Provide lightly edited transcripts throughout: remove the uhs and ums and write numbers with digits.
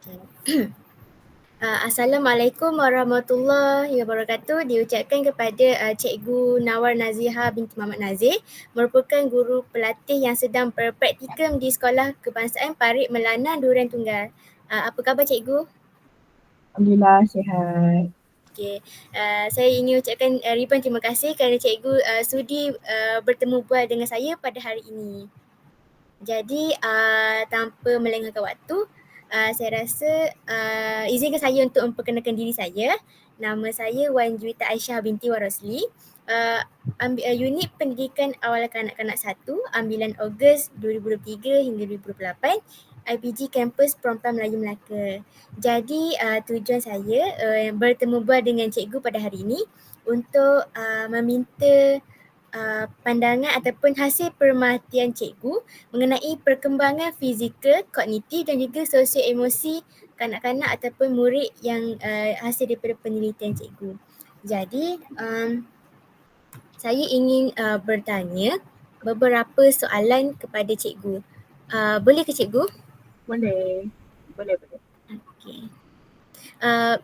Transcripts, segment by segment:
Okay. Assalamualaikum warahmatullahi wabarakatuh. Diucapkan kepada Cikgu Nawar Naziha binti Muhammad Nazir, merupakan guru pelatih yang sedang berpraktikum di Sekolah Kebangsaan Parit Melana Durian Tunggal. Apa khabar Cikgu? Alhamdulillah sihat. Okay. Saya ingin ucapkan ribuan terima kasih kerana Cikgu sudi bertemu bual dengan saya pada hari ini. Jadi tanpa melengahkan waktu, saya rasa izinkan saya untuk memperkenalkan diri saya. Nama saya Wan Juwita Aisyah binti Warosli. Unit Pendidikan Awal Kanak-Kanak 1, ambilan Ogos 2023 hingga 2028, IPG Kampus Perempuan Melayu Melaka. Jadi tujuan saya bertemu bual dengan cikgu pada hari ini untuk meminta pandangan ataupun hasil perhatian cikgu mengenai perkembangan fizikal, kognitif dan juga sosio-emosi kanak-kanak ataupun murid yang hasil daripada penelitian cikgu. Jadi saya ingin bertanya beberapa soalan kepada cikgu. Boleh ke cikgu? Boleh. Boleh. Okey.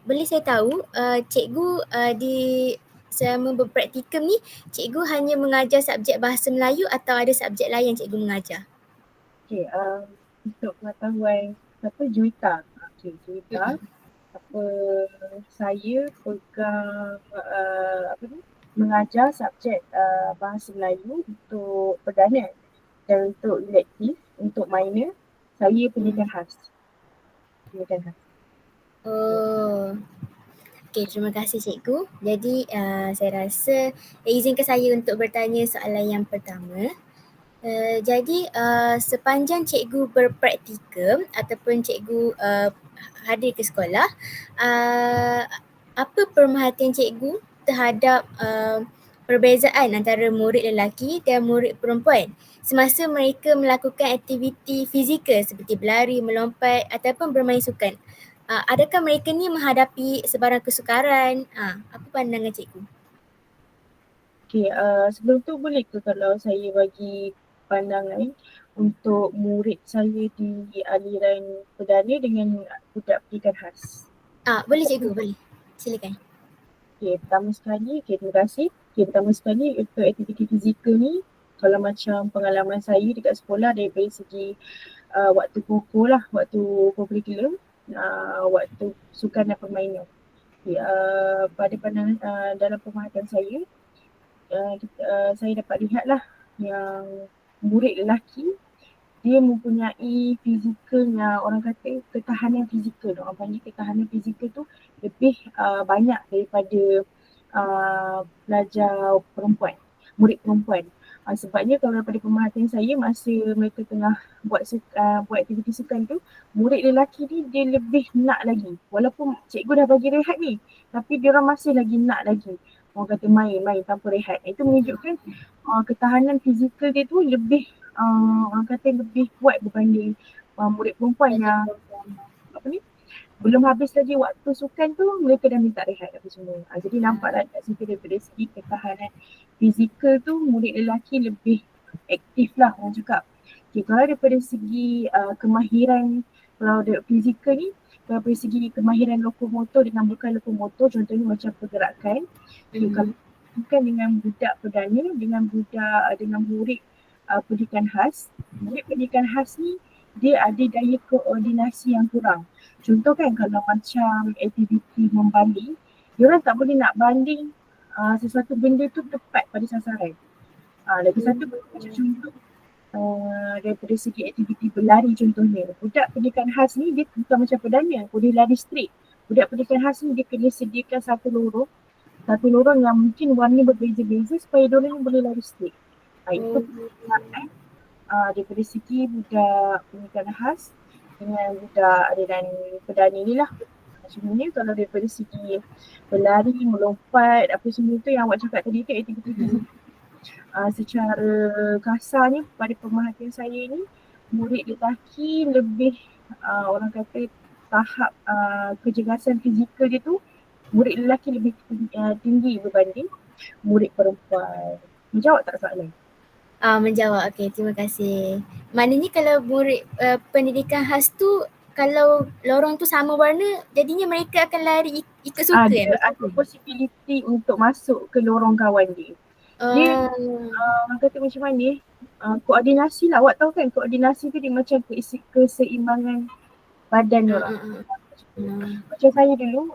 Boleh saya tahu cikgu di selama berpraktikum ni, cikgu hanya mengajar subjek Bahasa Melayu atau ada subjek lain yang cikgu mengajar? Okey, untuk pengetahuan Juwita. Juwita. Saya pegang mengajar subjek Bahasa Melayu untuk perdana dan untuk elektif, untuk minor, saya pendidikan khas. Oh. Okey, terima kasih cikgu. Jadi saya rasa izinkan saya untuk bertanya soalan yang pertama. Jadi sepanjang cikgu berpraktikum ataupun cikgu hadir ke sekolah, apa pemerhatian cikgu terhadap perbezaan antara murid lelaki dan murid perempuan semasa mereka melakukan aktiviti fizikal seperti berlari, melompat ataupun bermain sukan? Adakah mereka ni menghadapi sebarang kesukaran? Apa pandangan cikgu? Okey, sebelum tu boleh ke kalau saya bagi pandangan untuk murid saya di aliran perdana dengan budak pendidikan khas? Boleh cikgu, boleh. Silakan. Okey, pertama sekali untuk aktiviti fizikal ni, kalau macam pengalaman saya dekat sekolah daripada segi waktu pokok lah, waktu co-curriculum, waktu sukan dan permainan. Okay, pada pandangan dalam pemerhatian saya, saya dapat lihat lah yang murid lelaki dia mempunyai fizikal yang orang kata ketahanan fizikal. Orang panggil ketahanan fizikal tu lebih banyak daripada pelajar perempuan, murid perempuan. Sebabnya kalau daripada pemerhatian saya masa mereka tengah buat aktiviti sukan tu, murid lelaki ni dia lebih nak lagi. Walaupun cikgu dah bagi rehat ni, tapi dia orang masih lagi nak lagi. Orang kata main tanpa rehat. Itu menunjukkan ketahanan fizikal dia tu lebih orang kata lebih kuat berbanding murid perempuan yang belum habis lagi waktu sukan tu mereka dah minta rehat apa semua. Jadi nampaklah kat situ daripada segi ketahanan fizikal tu murid lelaki lebih aktif lah orang cakap. Okay, kalau daripada segi kemahiran, kalau dari fizikal ni, kalau dari segi kemahiran lokomotor dengan bukan lokomotor, contohnya macam pergerakan, kalau bukan dengan budak perdana, dengan murid pendidikan khas, murid pendidikan khas ni dia ada daya koordinasi yang kurang. Contoh kan kalau macam aktiviti membanding, diorang tak boleh nak banding sesuatu benda tu tepat pada sasaran. Lagi satu macam contoh daripada segi aktiviti berlari contohnya. Budak pendidikan khas ni dia bukan macam perdana, boleh lari straight. Budak pendidikan khas ni dia kena sediakan satu lorong yang mungkin warna berbeza-beza supaya diorang boleh lari straight. Itu daripada segi budak pendidikan khas dengan budak aliran perdana ni lah. Sebenarnya kalau daripada segi berlari, melompat, apa semua tu yang awak cakap tadi tu aktiviti fizik. Secara kasar ni pada pemerhatian saya ni, murid lelaki lebih orang kata tahap kecergasan fizikal dia tu, murid lelaki lebih tinggi berbanding murid perempuan. Menjawab tak soalan? Menjawab. Okey, terima kasih. Maknanya kalau murid pendidikan khas tu kalau lorong tu sama warna, jadinya mereka akan lari ikut suka Dia macam ada tu. possibility untuk masuk ke lorong kawan dia. Dia Oh. orang kata macam mana koordinasi lah. Awak tahu kan koordinasi tu dia macam keseimbangan badan Ah, orang. ah, ah. Hmm. Macam saya dulu,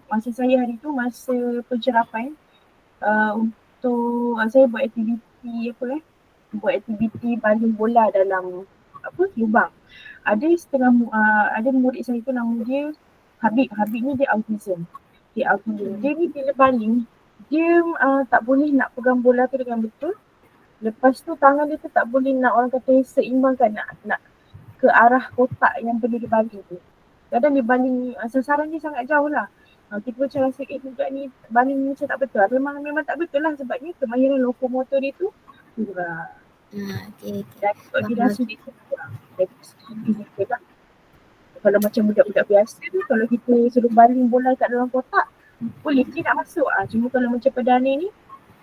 masa saya hari tu masa pencerapan untuk saya buat aktiviti buat aktiviti baling bola dalam lubang. Ada ada murid saya tu nama dia Habib. Habib ni dia autism. Dia ni bila baling dia tak boleh nak pegang bola tu dengan betul. Lepas tu tangan dia tu tak boleh nak orang kata seimbangkan nak ke arah kotak yang perlu dibaling tu. Kadang dia baling sasaran dia sangat jauh lah. Kita macam rasa budak ni baling ni macam tak betul. Memang tak betul lah sebabnya kemahiran lokomotor dia tu kurang. Okay. Dan koordinasi dia tu kurang. Dari segi fizikal lah. Kalau macam budak-budak biasa tu, kalau kita suruh baling bola kat dalam kotak, boleh je nak masuk. Cuma kalau macam perdana ni,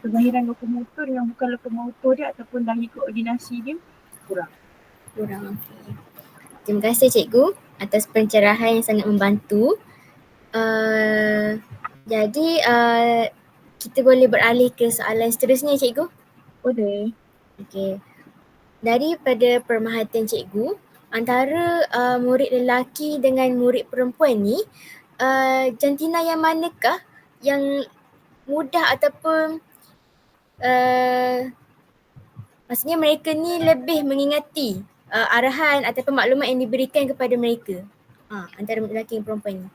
kemahiran lokomotor yang bukan lokomotor dia ataupun dari koordinasi dia kurang. Okay. Terima kasih cikgu atas pencerahan yang sangat membantu. Jadi kita boleh beralih ke soalan seterusnya cikgu. Boleh. Okay. Daripada pemerhatian cikgu, antara murid lelaki dengan murid perempuan ni, jantina yang manakah yang mudah ataupun maksudnya mereka ni lebih mengingati arahan ataupun maklumat yang diberikan kepada mereka antara lelaki dan perempuan ni?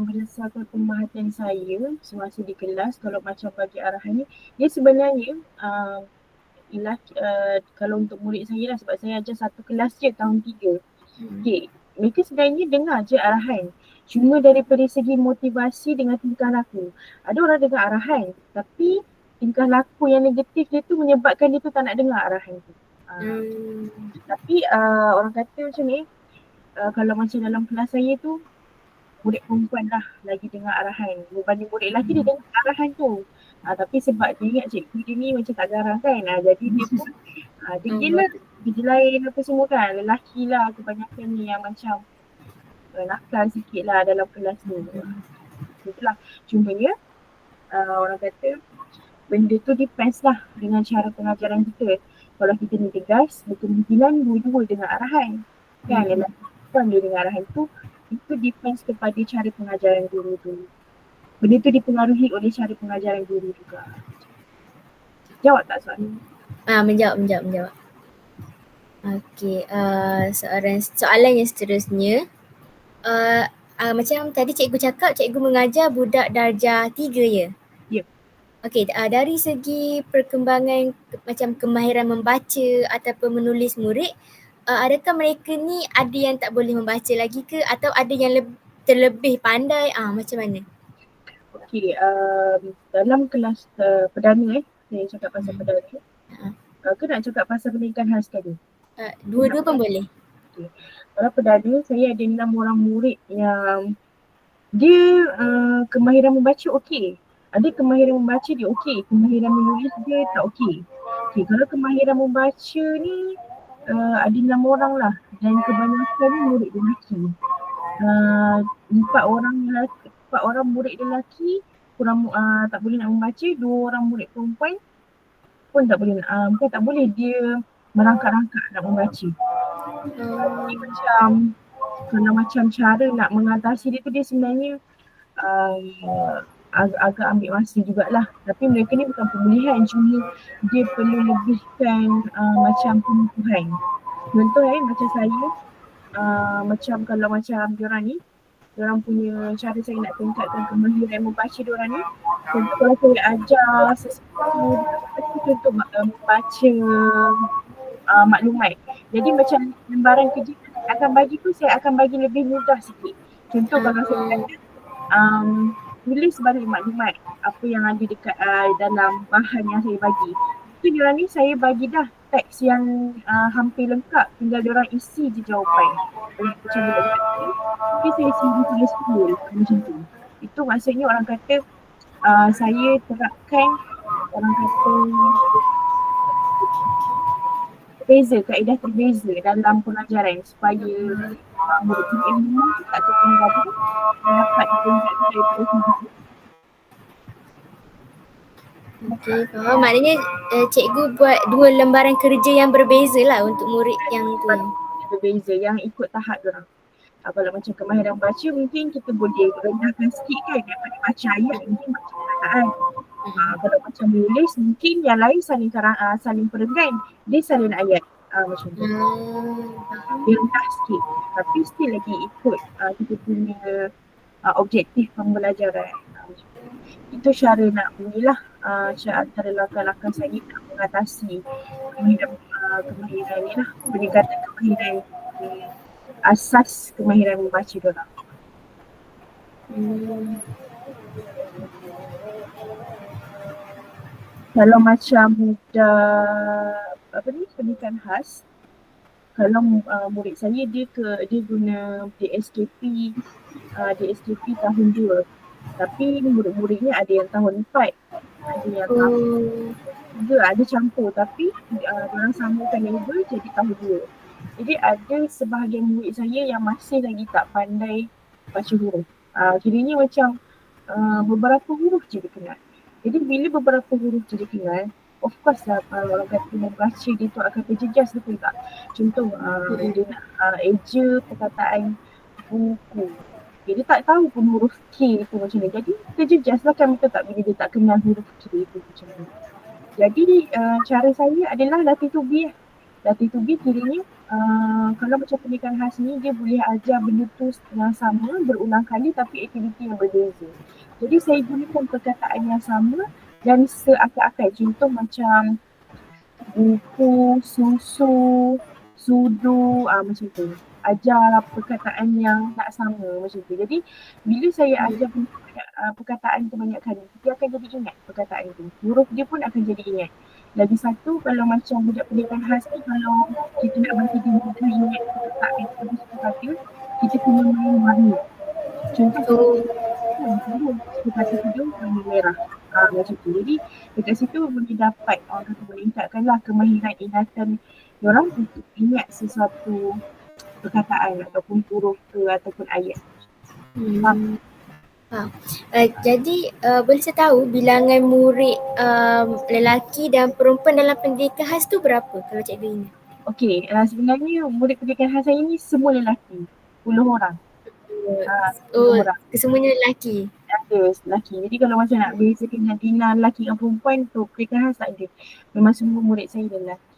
Berdasarkan pemerhatian saya semasa di kelas, kalau macam bagi arahan ni, dia sebenarnya kalau untuk murid saya lah, sebab saya ajar satu kelas je tahun 3. Okay, mereka sebenarnya dengar je arahan. Cuma daripada segi motivasi dengan tingkah laku. Ada orang dengar arahan tapi tingkah laku yang negatif dia tu menyebabkan dia tu tak nak dengar arahan tu. Tapi orang kata macam ni, kalau macam dalam kelas saya tu, murid perempuan lah lagi dengar arahan. Berbanding murid lelaki dia dengar arahan tu. Tapi sebab dia ingat cikgu dia ni macam tak garang kan. Jadi dia pun dia gila. Dia lain apa semua kan. Lelaki lah kebanyakan ni yang macam nakal sikit lah dalam kelas tu. Itulah. Cumanya orang kata benda tu depends lah dengan cara pengajaran kita. Kalau kita ni tegas, berkemungkinan dua-dua dengar arahan. Kan lelaki pun dia dengar arahan tu. Itu depends kepada cara pengajaran guru tu. Benda tu dipengaruhi oleh cara pengajaran guru juga. Jawab tak soalan? Menjawab. Okey, soalan yang seterusnya. Macam tadi cikgu cakap, cikgu mengajar budak darjah 3 ya? Ya. Okey, dari segi perkembangan macam kemahiran membaca ataupun menulis murid, adakah mereka ni ada yang tak boleh membaca lagi ke atau ada yang terlebih pandai? Macam mana? Okey, dalam kelas perdana saya cakap pasal perdana. Ke nak cakap pasal pendidikan khas tadi? Dua-dua pun boleh. Okay. Kalau perdana saya ada 6 orang murid yang dia kemahiran membaca okey. Ada kemahiran membaca dia okey, kemahiran menulis dia tak okey. Okay, kalau kemahiran membaca ni ada 6 orang lah dan kebanyakan ni murid lelaki. 4 orang murid lelaki kurang tak boleh nak membaca, 2 orang murid perempuan pun tak boleh bukan tak boleh, dia merangkak-rangkak nak membaca. Jadi macam kalau macam cara nak mengatasi dia tu dia sebenarnya agak ambil masa jugalah. Tapi mereka ni bukan pemulihan, cuma dia perlu lebihkan macam pemulihan. Contoh macam saya, macam kalau macam diorang ni, diorang punya cara saya nak tingkatkan kemahiran membaca diorang ni. Contoh kalau saya ajar sesuatu, contoh membaca maklumat. Jadi macam lembaran kerja akan bagi tu saya akan bagi lebih mudah sikit. Contoh kalau saya kata tulis balik maklumat apa yang ada dekat dalam bahan yang saya bagi. Itu diorang ni saya bagi dah teks yang hampir lengkap, tinggal diorang isi je jawapan. Macam budak-budak ni, tapi saya sendiri tulis full macam tu. Itu maksudnya orang kata saya terapkan orang kata kaedah terbeza dalam pengajaran supaya murid-murid yang memang tak tertinggal tu dapat ditunjuk daripada sendiri. Okey, faham. Maknanya cikgu buat 2 lembaran kerja yang berbeza lah untuk murid yang tu. Berbeza yang ikut tahap orang. Kalau macam kemahiran baca mungkin kita boleh rendahkan sikit kan daripada baca ayat mungkin baca perkataan. Kalau macam menulis mungkin yang lain saling perenggan, dia salin ayat macam tu. Dia rendah sikit tapi still lagi ikut kita punya objektif pembelajaran. Itu cara nak inilah antara langkah-langkah saya nak mengatasi kemahiran ni lah, peningkatan kemahiran asas kemahiran membaca diorang. Kalau macam pendidikan khas, kalau murid saya dia guna DSKP tahun 2. Tapi murid-muridnya ada yang tahun 4, ada yang tahun 3, ada campur tapi diorang samakan level jadi tahun 2. Jadi ada sebahagian murid saya yang masih lagi tak pandai baca huruf. Kiranya macam beberapa huruf je dia kenal. Jadi bila beberapa huruf je dia kenal, of course lah orang kata membaca dia tu akan terjejas, betul tak? Contoh dia nak eja perkataan buku. Dia tak tahu pun huruf K tu macam ni. Jadi terjejas lah kan, betul tak, bila dia tak kenal huruf K tu macam ni. Jadi cara saya adalah latih tubi. Latih tubi kiranya kalau macam pendidikan khas ni dia boleh ajar benda tu yang sama berulang kali tapi aktiviti yang berbeza. Jadi saya gunakan perkataan yang sama dan seakal-akal. Contoh macam buku, susu, sudu, macam tu. Ajar perkataan yang tak sama macam tu. Jadi bila saya ajar perkataan tu banyak kali, dia akan jadi ingat perkataan tu. Huruf dia pun akan jadi ingat. Lagi satu, kalau macam budak pendidikan khas ni, kalau kita nak bagi dia mudah ingat perkataan yang satu kata, kita kena main warna. Contoh sepatu hidung warna merah. Macam tu. Jadi dekat situ boleh dapat orang kata meningkatkanlah kemahiran ingatan diorang untuk ingat sesuatu perkataan ataupun huruf ke ataupun ayat. Jadi boleh saya tahu bilangan murid lelaki dan perempuan dalam pendidikan khas tu berapa kalau cikgu ingat? Okey, sebenarnya murid pendidikan khas saya ni semua lelaki, 10 orang. 10 orang. Kesemuanya lelaki? Ada lelaki. Jadi kalau macam nak bezakan jantina lelaki dengan perempuan tu pendidikan khas tak ada. Memang semua murid saya lelaki.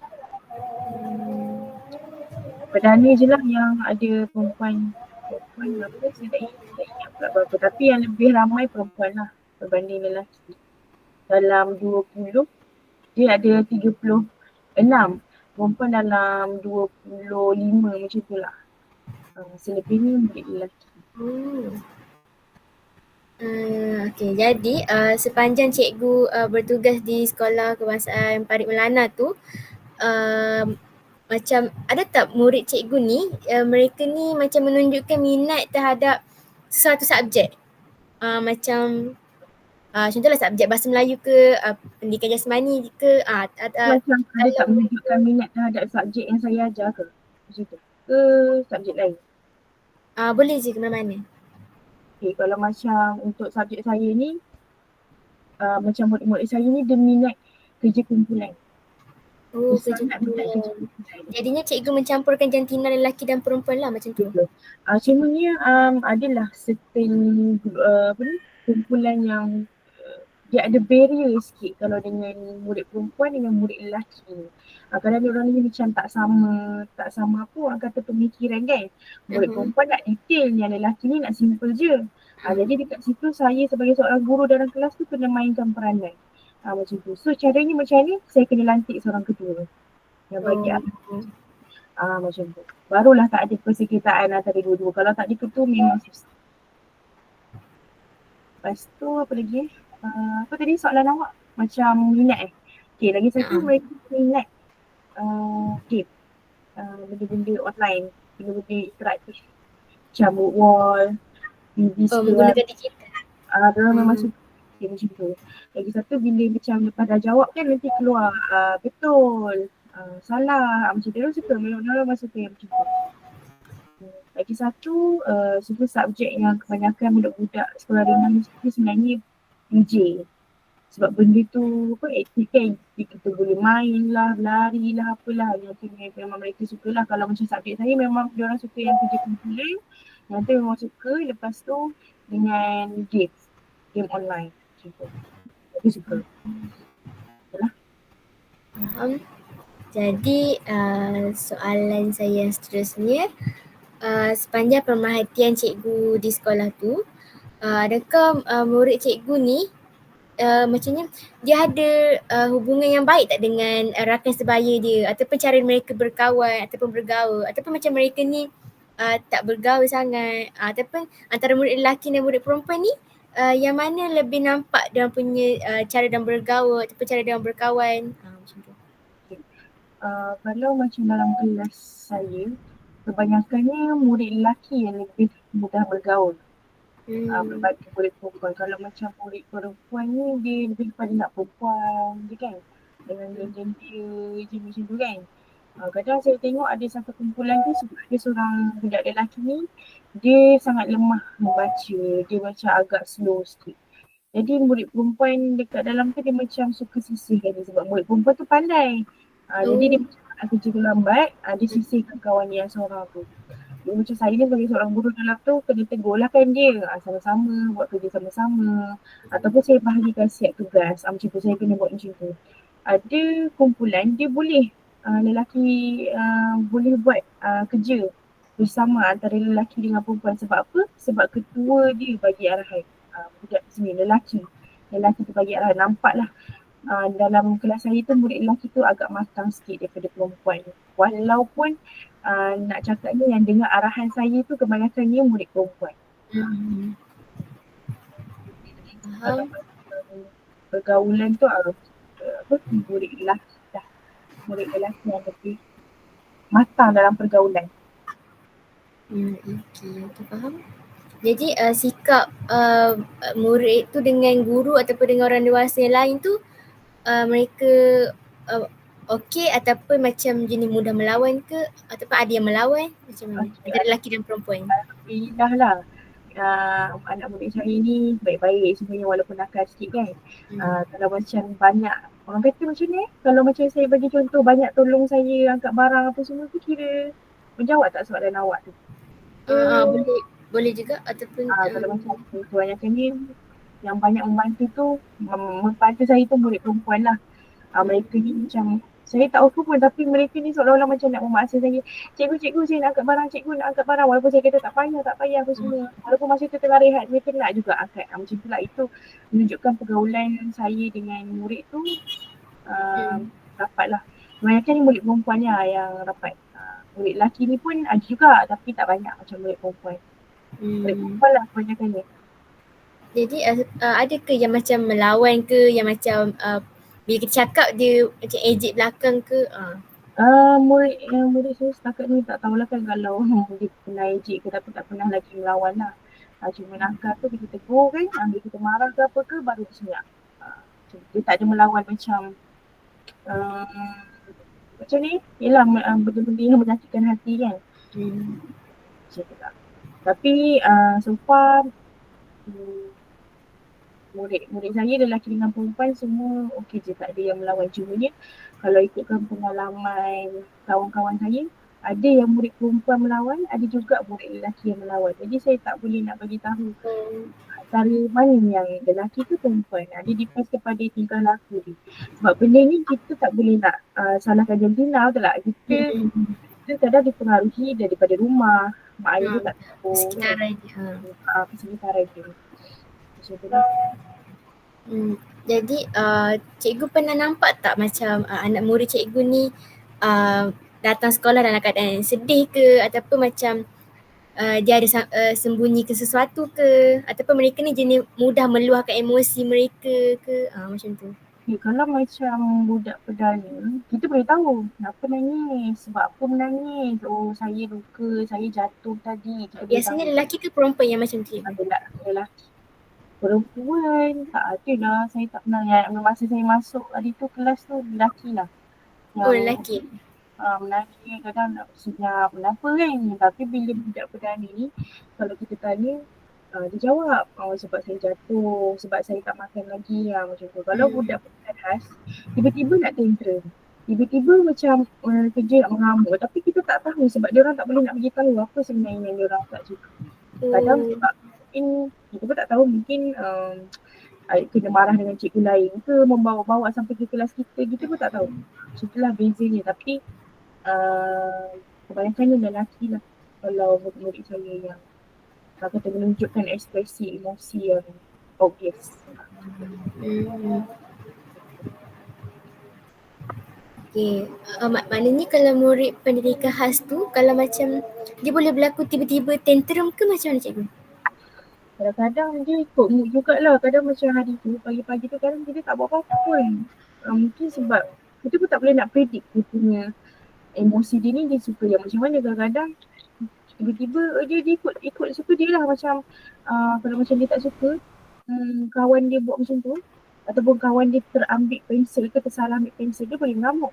Perdana je lah yang ada perempuan berapa, saya tak ingat pula berapa. Tapi yang lebih ramai perempuan lah berbanding lelaki. Dalam 20, dia ada 36. Perempuan dalam 25 macam tu lah. Selebihnya murid lelaki. Okey, jadi sepanjang cikgu bertugas di Sekolah Kebangsaan Parit Melana tu, macam ada tak murid cikgu ni, mereka ni macam menunjukkan minat terhadap sesuatu subjek? Macam contohlah subjek bahasa Melayu ke, pendidikan jasmani ke, macam ada tak menunjukkan minat terhadap subjek yang saya ajar ke? Macam tu. Ke subjek lain? Boleh je ke mana-mana. Okay, kalau macam untuk subjek saya ni, macam murid-murid saya ni dia minat kerja kumpulan. Kerja kumpulan. Jadinya cikgu mencampurkan jantina lelaki dan perempuan lah macam tu? Cumanya adalah certain kumpulan yang dia ada barrier sikit kalau dengan murid perempuan dengan murid lelaki ni. Kadang-kadang orang ni macam tak sama apa orang kata pemikiran kan. Murid perempuan nak detail, yang lelaki ni nak simple je. Jadi dekat situ saya sebagai seorang guru dalam kelas tu kena mainkan peranan. Macam tu. So caranya macam ni, saya kena lantik seorang ketua yang bagi macam tu. Barulah tak ada persekitaran antara dua-dua. Kalau tak ada ketua memang susah. Lepas tu apa lagi? Apa tadi soalan awak? Macam minat Okay, lagi satu mereka minat game. Benda-benda online, benda-benda interaktif. Macam wall, menggunakan digital. Diorang memang suka macam tu. Lagi satu bila macam lepas dah jawab kan nanti keluar betul, salah, macam tu. Diorang suka, memang diorang suka yang macam tu. Lagi satu suka subjek yang kebanyakan budak-budak sekolah rendah ni suka sebenarnya PJ. Sebab benda tu apa aktif kan, kita boleh main lah, berlari lah, apalah yang tu memang mereka suka lah. Kalau macam subjek saya memang diorang suka yang kerja kumpulan, yang tu memang suka. Lepas tu dengan game online macam tu. Aku suka. Itulah. Faham. Jadi soalan saya yang seterusnya, sepanjang pemerhatian cikgu di sekolah tu, adakah murid cikgu ni macamnya dia ada hubungan yang baik tak dengan rakan sebaya dia, ataupun cara mereka berkawan ataupun bergaul, ataupun macam mereka ni tak bergaul sangat, ataupun antara murid lelaki dan murid perempuan ni yang mana lebih nampak dia punya cara dia bergaul ataupun cara dia berkawan, macam tu. Okay. Kalau macam dalam kelas saya, kebanyakannya murid lelaki yang lebih mudah bergaul. Berbanding murid perempuan. Kalau macam murid perempuan ni dia lebih kepada nak perempuan je kan, dengan geng dia je macam tu kan. Kadang saya tengok ada satu kumpulan tu sebab ada seorang budak lelaki ni, dia sangat lemah membaca, dia macam agak slow sikit. Jadi murid perempuan dekat dalam tu dia macam suka sisihkan dia sebab murid perempuan tu pandai. Jadi dia macam nak kerja lambat, dia sisihkan kawan dia yang seorang tu. Dia macam saya ni sebagai seorang guru dalam tu kena tegur lah kan dia, sama-sama buat kerja sama-sama, ataupun saya bahagikan siap tugas, macam tu saya kena buat macam tu. Ada kumpulan dia boleh lelaki boleh buat kerja bersama antara lelaki dengan perempuan. Sebab apa? Sebab ketua dia bagi arahan. Budak sini lelaki tu bagi arahan. Nampaklah dalam kelas saya tu murid lelaki tu agak matang sikit daripada perempuan. Walaupun nak cakapnya yang dengar arahan saya tu kebanyakannya murid perempuan. Kalau pergaulan tu murid lelaki dah. Murid lelaki yang lebih matang dalam pergaulan. Okay, faham. Jadi sikap murid tu dengan guru ataupun dengan orang dewasa yang lain tu mereka okey ataupun macam jenis mudah melawan ke, ataupun ada yang melawan, macam mana? Antara lelaki dan perempuan. Alhamdulillah lah. Anak murid saya ni baik-baik sebenarnya walaupun nakal sikit kan. Kalau macam banyak, orang kata macam ni, kalau macam saya bagi contoh banyak tolong saya angkat barang apa semua tu, kira menjawab tak soalan awak tu? Boleh juga, ataupun kalau macam kebanyakan ni yang banyak membantu tu, membantu saya tu murid perempuan lah. Mereka ni macam saya tak apa pun tapi mereka ni seolah-olah macam nak memaksa saya. Cikgu saya nak angkat barang, cikgu nak angkat barang. Walaupun saya kata tak payah apa semua. Walaupun masa tu tengah rehat, mereka nak juga angkat. Macam tu lah, itu menunjukkan pergaulan saya dengan murid tu rapat lah. Kebanyakan ni murid perempuan lah yang rapat. Murid lelaki ni pun ada juga tapi tak banyak macam murid perempuan. Murid perempuan lah kebanyakannya. Jadi adakah yang macam melawan ke, yang macam bila kita cakap dia macam ejek belakang ke? Murid saya setakat ni tak tahulah kan kalau dia pernah ejek ke, tapi tak pernah lagi melawan lah. Cuma nakal tu kita tegur kan, bila kita marah ke apa ke baru dia senyap. Dia tak ada melawan macam macam ni. Yelah benda-benda yang menyakitkan hati kan. Macam tu lah. Tapi so far murid saya lelaki dengan perempuan semua okey je, tak ada yang melawan. Cumanya kalau ikutkan pengalaman kawan-kawan saya, ada yang murid perempuan melawan, ada juga murid lelaki yang melawan. Jadi saya tak boleh nak bagi tahu antara mana yang lelaki tu perempuan. Dia depends kepada tingkah laku dia. Sebab benda ni kita tak boleh nak salahkan jantina betul tak? Kita kadang dipengaruhi daripada rumah, mak ayah dia tak tahu sekitaran dia. Sekitaran dia. Macam tu lah. Jadi cikgu pernah nampak tak macam anak murid cikgu ni datang sekolah dalam keadaan sedih ke, ataupun macam dia ada sembunyikan sesuatu ke, ataupun mereka ni jenis mudah meluahkan emosi mereka ke, macam tu? Kalau macam budak perdana, kita boleh tahu kenapa nangis, sebab apa menangis. Oh, saya luka, saya jatuh tadi. Biasanya lelaki ke perempuan yang macam tu? Lelaki. Perempuan tak ada lah, saya tak pernah. Masa saya masuk hari tu kelas tu lelaki lah. Oh, lelaki? menangis, kadang nak senyap, kenapa kan. Tapi bila budak perdana ni, kalau kita tanya, dia jawab, sebab saya jatuh, sebab saya tak makan lagi, macam tu. Kalau budak perdana khas, tiba-tiba nak tantrum. Tiba-tiba macam kerja nak mengamuk, tapi kita tak tahu sebab dia orang tak boleh nak beritahu apa sebenarnya yang dia orang tak suka. Kadang Oh. sebab mungkin kita pun tak tahu, mungkin kena marah dengan cikgu lain ke, membawa-bawa sampai ke kelas kita pun tak tahu. Macam itulah bezanya. Tapi kebanyakannya lelaki lah kalau murid-murid saya yang kata menunjukkan ekspresi emosi yang obvious. Hmm. Okay. Maknanya kalau murid pendidikan khas tu, kalau macam dia boleh berlaku tiba-tiba tantrum ke macam mana cikgu? Kadang-kadang dia ikut mood jugalah. Kadang macam hari tu, pagi-pagi tu kadang dia tak buat apa-apa pun. Mungkin sebab kita pun tak boleh nak predict dia punya emosi dia ni, dia suka yang macam mana. Kadang-kadang tiba-tiba dia ikut suka dia lah. Macam kalau macam dia tak suka kawan dia buat macam tu, ataupun kawan dia terambil pensel ke, tersalah ambil pensel, dia boleh mengamuk.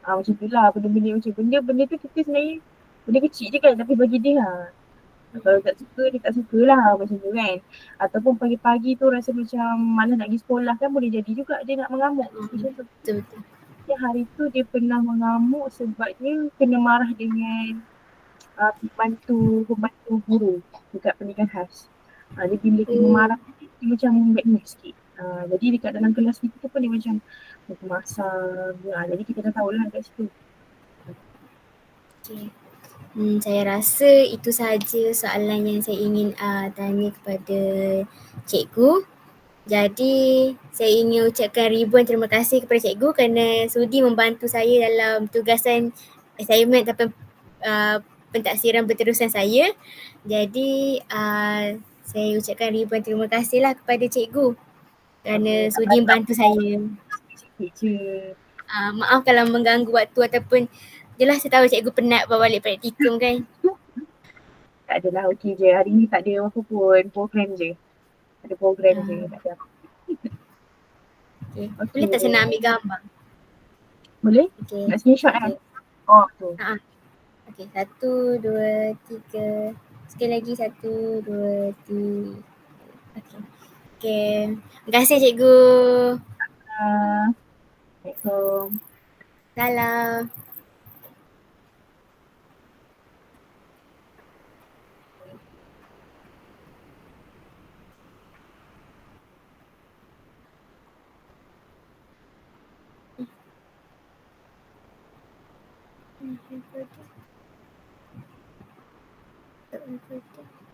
Macam tu lah, benda-benda macam benda tu kita sebenarnya benda kecil je kan, tapi bagi dia kalau tak suka, dia tak suka lah macam tu kan. Ataupun pagi-pagi tu rasa macam malas nak pergi sekolah kan, boleh jadi juga dia nak mengamuk macam tu. Betul-betul. Dia hari tu dia pernah mengamuk sebabnya kena marah dengan pembantu guru dekat pendidikan khas. Dia bila kena Oh. marah dia macam bad mood sikit. Jadi dekat dalam kelas kita tu pun dia macam masam. Jadi kita dah tahulah kat situ. Okay. Saya rasa itu sahaja soalan yang saya ingin tanya kepada cikgu. Jadi saya ingin ucapkan ribuan terima kasih kepada cikgu kerana sudi membantu saya dalam tugasan assignment ataupun pentaksiran berterusan saya. Jadi saya ucapkan ribuan terima kasihlah kepada cikgu kerana sudi membantu saya. Sikit je. Maaf kalau mengganggu waktu ataupun jelas saya tahu cikgu penat bawa balik praktikum kan. Tak adalah, okey je. Hari ni tak ada apa pun. Program je. Ada program je. Tak ada apa. Okay. Boleh tak saya Okey. nak ambil gambar? Boleh? Okay. Nak screenshot kan? Okay. Oh tu. Okay. 1, 2, 3. Sekali lagi 1, 2, 3. Okay. Okay. Terima kasih cikgu. Assalamualaikum. Salam. Tak recording.